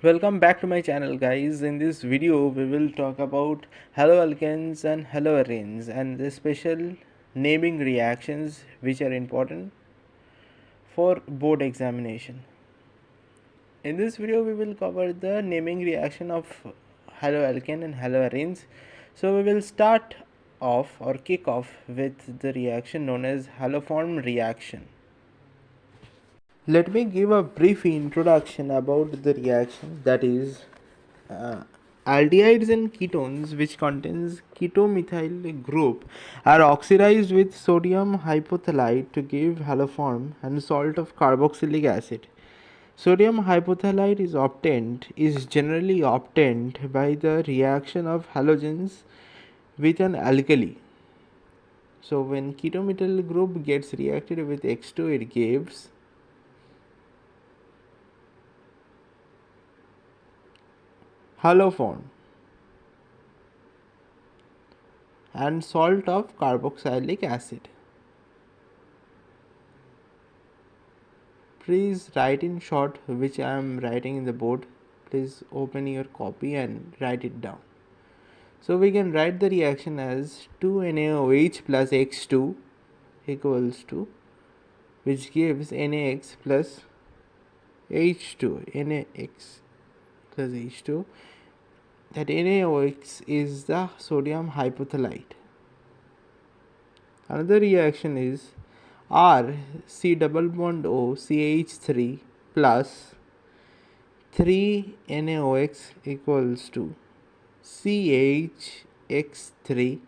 Welcome back to my channel, guys. In this video we will talk about haloalkanes and haloarenes and the special naming reactions which are important for board examination. In this video we will cover the naming reaction of haloalkane and haloarenes. So we will start off or kick off with the reaction known as haloform reaction. Let me give a brief introduction about the reaction, that is uh, aldehydes and ketones which contains ketomethyl group are oxidized with sodium hypothalite to give haloform and salt of carboxylic acid. Sodium hypothalite is generally obtained by the reaction of halogens with an alkali. So when ketomethyl group gets reacted with X2, it gives haloform and salt of carboxylic acid. Please write in short which I am writing in the board. Please open your copy and write it down. So we can write the reaction as 2NaOH plus X2 equals to, which gives NaX plus H2. NaX plus H2, that NaOX is the sodium hypothalite. Another reaction is R C double bond O CH3 plus 3NaOX equals to CHX3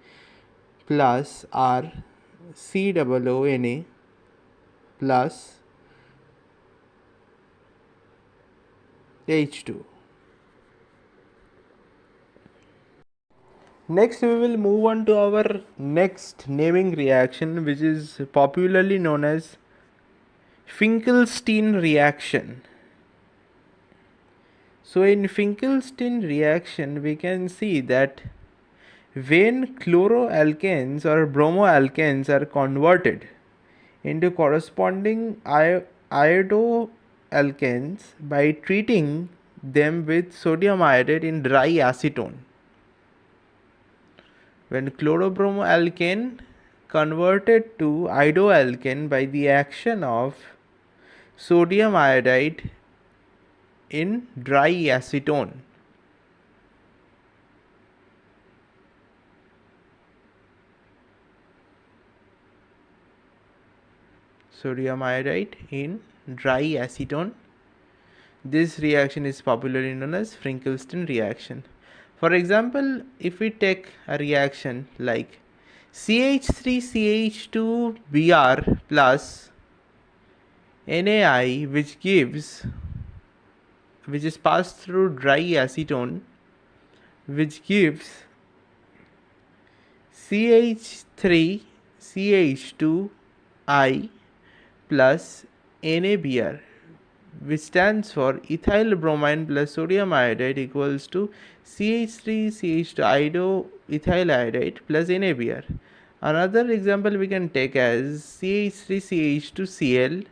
plus R C double O Na plus H2. Next, we will move on to our next naming reaction, which is popularly known as Finkelstein reaction. So in Finkelstein reaction, we can see that when chloroalkanes or bromoalkanes are converted into corresponding iodoalkanes by treating them with sodium iodide in dry acetone. When chlorobromoalkane converted to iodoalkane by the action of sodium iodide in dry acetone. Sodium iodide in dry acetone. This reaction is popularly known as Finkelstein reaction. For example, if we take a reaction like CH3CH2Br plus NaI, which is passed through dry acetone, which gives CH3CH2I plus NaBr, which stands for ethyl bromine plus sodium iodide equals to CH3CH2 iodoethyl iodide plus NaBr. Another example we can take as CH3CH2Cl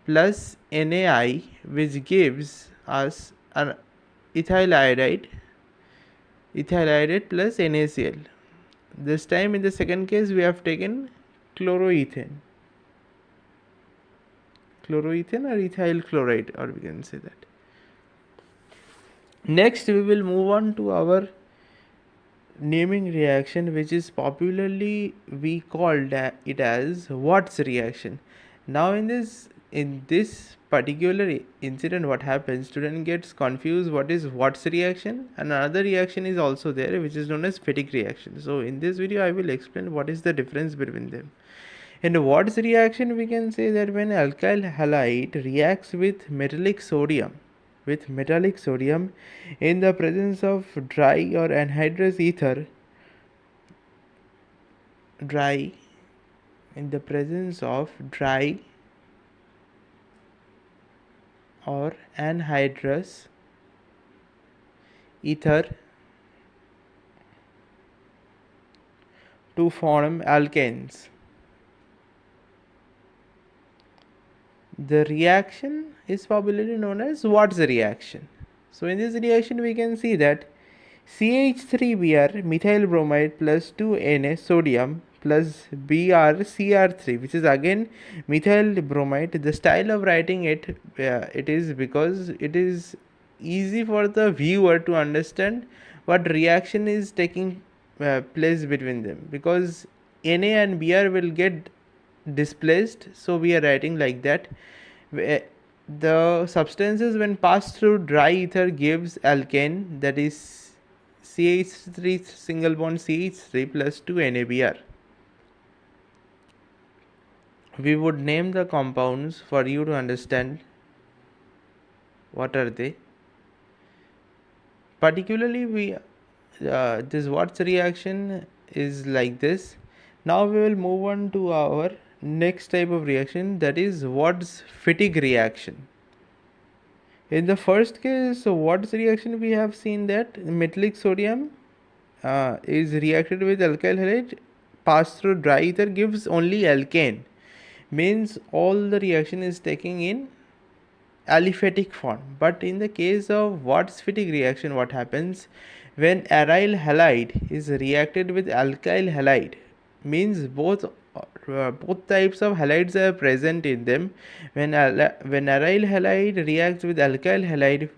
plus NaI, which gives us an ethyl iodide plus NaCl. This time in the second case we have taken chloroethane or ethyl chloride, or we can say that. Next we will move on to our naming reaction, which is popularly we called it as Watts reaction. Now in this particular incident, what happens, student gets confused what is Watts reaction, and another reaction is also there which is known as Fettig reaction. So in this video I will explain what is the difference between them. In Watts reaction, we can say that when alkyl halide reacts with metallic sodium in the presence of dry or anhydrous ether, dry in the presence of dry or anhydrous ether to form alkanes. The reaction is popularly known as Watts reaction. So in this reaction we can see that CH3Br methyl bromide plus 2Na sodium plus BrCr3, which is again methyl bromide. The style of writing it is because it is easy for the viewer to understand what reaction is taking place between them, because Na and Br will get displaced, so we are writing like that. The substances when passed through dry ether gives alkane, that is CH3 single bond CH3 plus 2 NaBr. We would name the compounds for you to understand what are they. Particularly this Watts reaction is like this. Now we will move on to our next type of reaction, that is Watts fatigue reaction. In the first case, Watts reaction, we have seen that metallic sodium is reacted with alkyl halide, passed through dry ether gives only alkane, means all the reaction is taking in aliphatic form. But in the case of Watts fatigue reaction, what happens when aryl halide is reacted with alkyl halide, means both types of halides are present in them. When aryl halide reacts with alkyl halide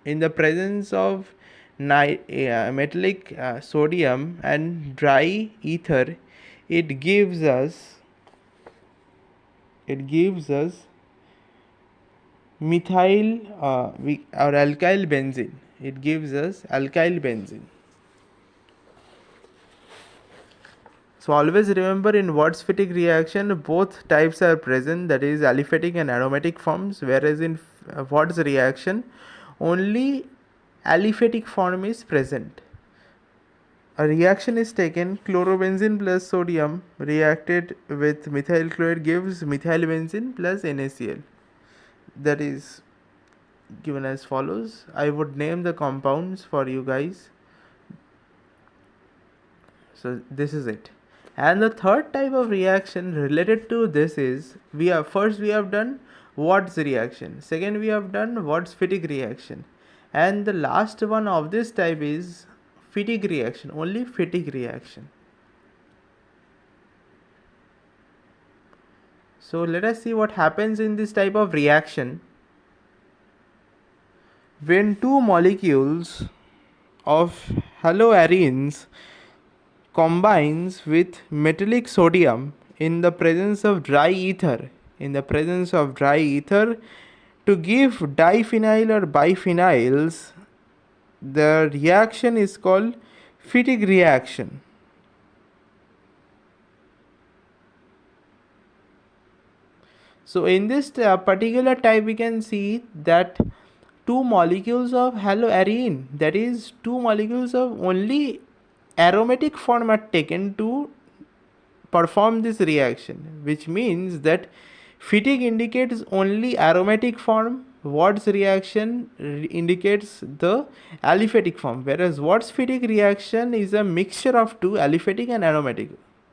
in the presence of metallic sodium and dry ether, it gives us methyl or alkyl benzene. It gives us alkyl benzene. So always remember, in Watts fatigue reaction both types are present, that is aliphatic and aromatic forms, whereas in Watts reaction only aliphatic form is present. A reaction is taken, chlorobenzene plus sodium reacted with methyl chloride gives methyl benzene plus NaCl. That is given as follows. I would name the compounds for you guys. So this is it. And the third type of reaction related to this is, we have done Watts reaction, second we have done Watts fatigue reaction, and the last one of this type is fatigue reaction, only fatigue reaction. So let us see what happens in this type of reaction. When two molecules of haloarenes combines with metallic sodium in the presence of dry ether, to give diphenyl or biphenyls, the reaction is called fatigue reaction. So in this particular type, we can see that two molecules of haloarene, that is two molecules of only aromatic form, are taken to perform this reaction, which means that fatigue indicates only aromatic form, Watts reaction indicates the aliphatic form, whereas Watts fatigue reaction is a mixture of two, aliphatic and aromatic.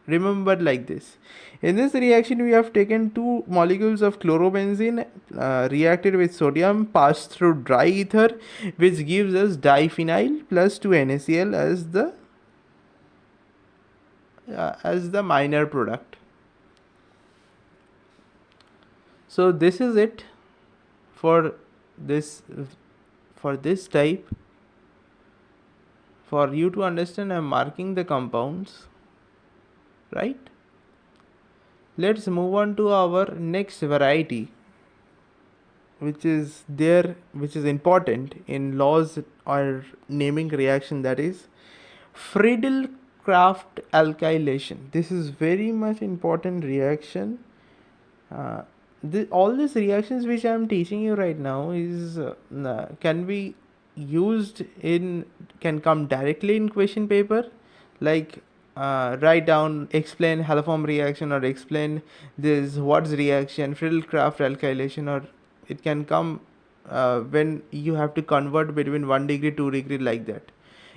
Remember like this. In this reaction, we have taken two molecules of chlorobenzene reacted with sodium, passed through dry ether, which gives us diphenyl plus 2 NaCl as the minor product. So this is it for this type. For you to understand, I am marking the compounds, right? Let's move on to our next variety, which is important in laws or naming reaction, that is Friedel-Crafts alkylation. This is very much important reaction. All these reactions which I am teaching you right now is can be used can come directly in question paper, like write down, explain haloform reaction, or explain this Watts reaction, Friedel-Crafts alkylation, or it can come when you have to convert between 1 degree, 2 degree, like that.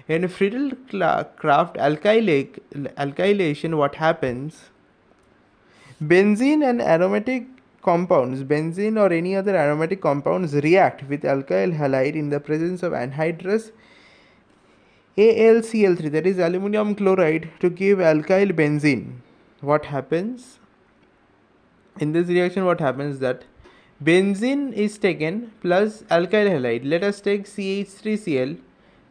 In Friedel-Crafts alkylation, what happens? Benzene and aromatic compounds, benzene or any other aromatic compounds, react with alkyl halide in the presence of anhydrous AlCl3, that is aluminum chloride, to give alkyl benzene, what happens? In this reaction, what happens that benzene is taken plus alkyl halide. Let us take CH3Cl,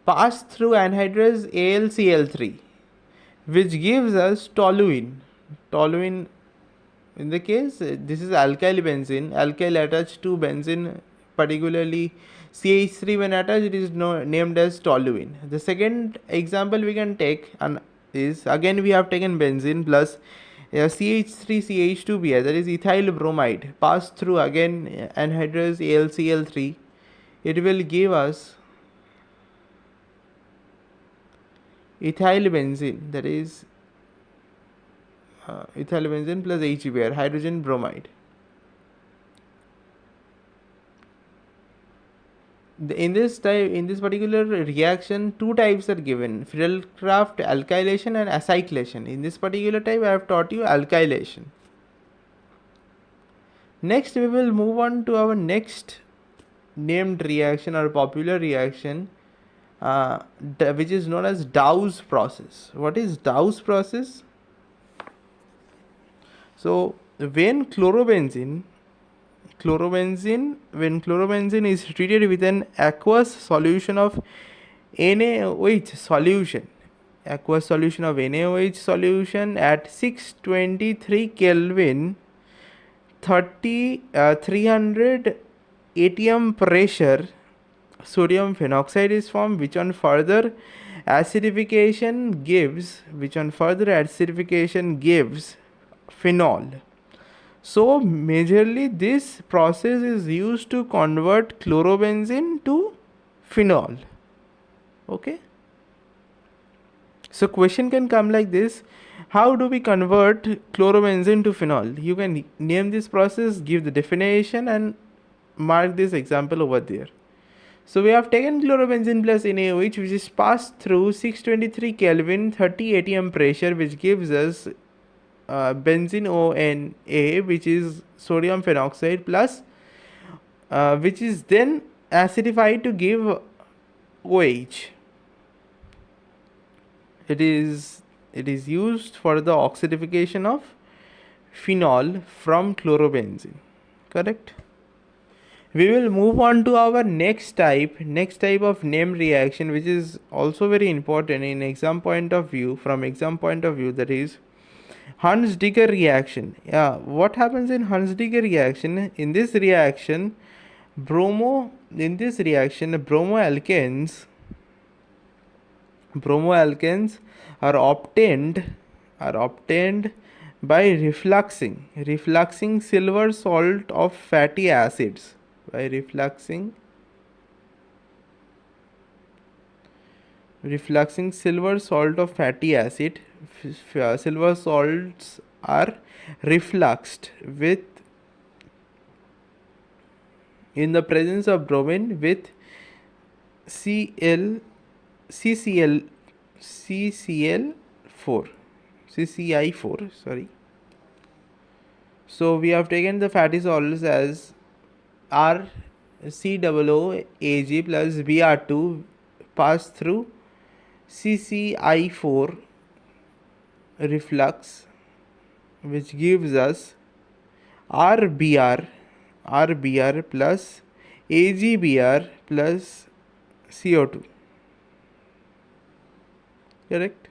pass through anhydrous AlCl3, which gives us toluene. Toluene, in the case, this is alkyl benzene. Alkyl attached to benzene, particularly CH3 when attached, it is named as toluene. The second example we can take is, again we have taken benzene plus CH3CH2Br, that is ethyl bromide, pass through again anhydrous AlCl3. It will give us ethyl benzene, that is ethyl benzene plus HBr, hydrogen bromide. In this particular reaction, two types are given: Friedel-Crafts alkylation and acylation. In this particular type, I have taught you alkylation. Next, we will move on to our next named reaction or popular reaction, which is known as Dow's process. What is Dow's process? So, when chlorobenzene is treated with an aqueous solution of NaOH solution, at 623 Kelvin, 300 atm pressure, sodium phenoxide is formed, which on further acidification gives phenol. So majorly this process is used to convert chlorobenzene to phenol. Okay. So question can come like this: how do we convert chlorobenzene to phenol? You can name this process, give the definition, and mark this example over there. So we have taken chlorobenzene plus NaOH, which is passed through 623 Kelvin, 30 atm pressure, which gives us benzene ONA, which is sodium phenoxide, plus which is then acidified to give OH. It is used for the oxidification of phenol from chlorobenzene. Correct? We will move on to our next type of name reaction, which is also very important in exam point of view, that is Hunsdiker reaction. What happens in Hunsdiker reaction? In this reaction, bromoalkanes are obtained by refluxing silver salt of fatty acids. Refluxing silver salt of fatty acid. Silver salts are refluxed in the presence of bromine with CCl4. So we have taken the fatty salts as RCOOAg plus Br2 pass through CCI4 reflux, which gives us RBr plus AgBr plus CO2. Correct?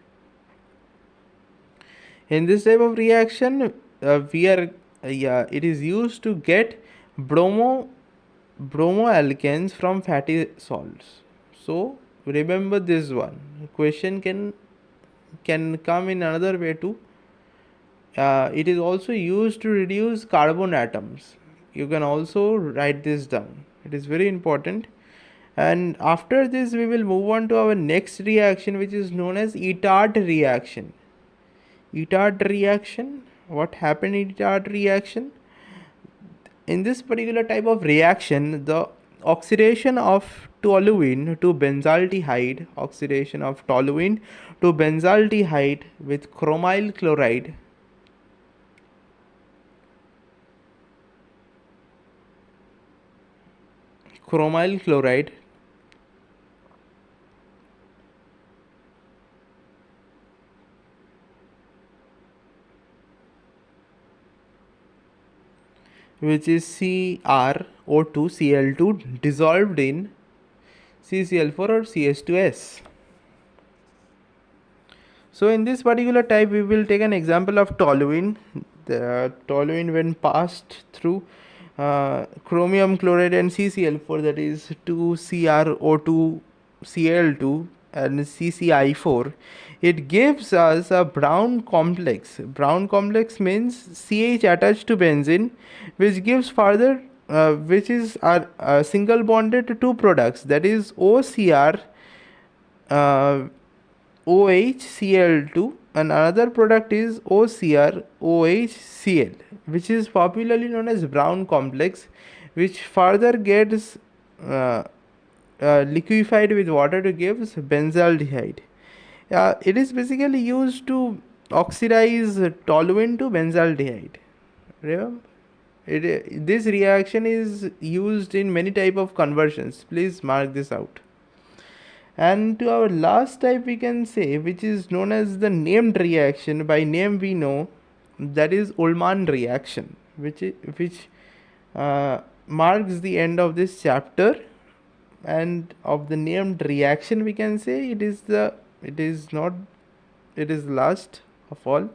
In this type of reaction, it is used to get bromoalkanes from fatty salts. So remember this one. Question can come in another way too. It is also used to reduce carbon atoms. You can also write this down. It is very important. And after this, we will move on to our next reaction, which is known as Itard reaction. What happened in Itard reaction? In this particular type of reaction, the oxidation of toluene to benzaldehyde with chromyl chloride chromyl chloride, which is CrO2 Cl2 dissolved in CCl4 or CS2S. So in this particular type we will take an example of toluene. The toluene, when passed through chromium chloride and CCl4, that is 2CrO2 Cl2 and CCI4, it gives us a brown complex. Brown complex means CH attached to benzene, which gives further which is a single bonded to two products, that is OCr uh, OHCl2, and another product is OCr OHCl, which is popularly known as brown complex, which further gets liquefied with water to give benzaldehyde. It is basically used to oxidize toluene to benzaldehyde. Remember? This reaction is used in many type of conversions. Please mark this out. And to our last type we can say, which is known as the named reaction. By name we know that is Ullmann reaction, which marks the end of this chapter. And of the named reaction we can say it is last of all.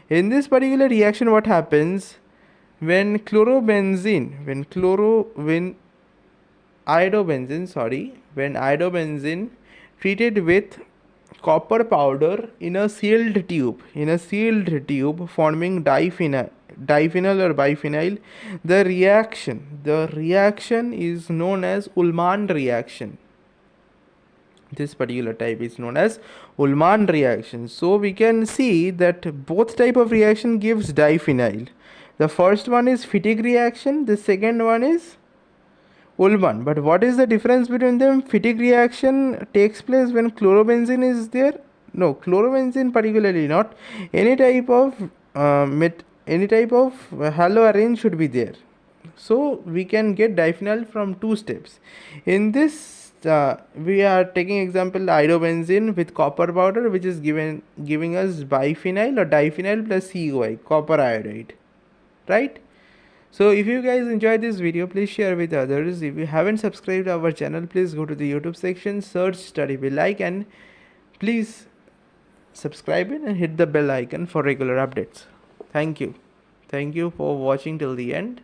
In this particular reaction, what happens when iodobenzene treated with copper powder in a sealed tube forming diphenyl or biphenyl, the reaction is known as Ullmann reaction. This particular type is known as Ullmann reaction. So we can see that both type of reaction gives diphenyl. The first one is Fittig reaction, the second one is Ullmann. But what is the difference between them? Fittig reaction takes place when chlorobenzene is there. No, chlorobenzene particularly not. Any type of haloarene should be there. So we can get diphenyl from two steps. In this we are taking example iodobenzene with copper powder, which is giving us biphenyl or diphenyl plus COI, copper iodide, right? So if you guys enjoyed this video, please share with others. If you haven't subscribed to our channel, please go to the YouTube section, search study will like, and please subscribe it and hit the bell icon for regular updates. Thank you for watching till the end.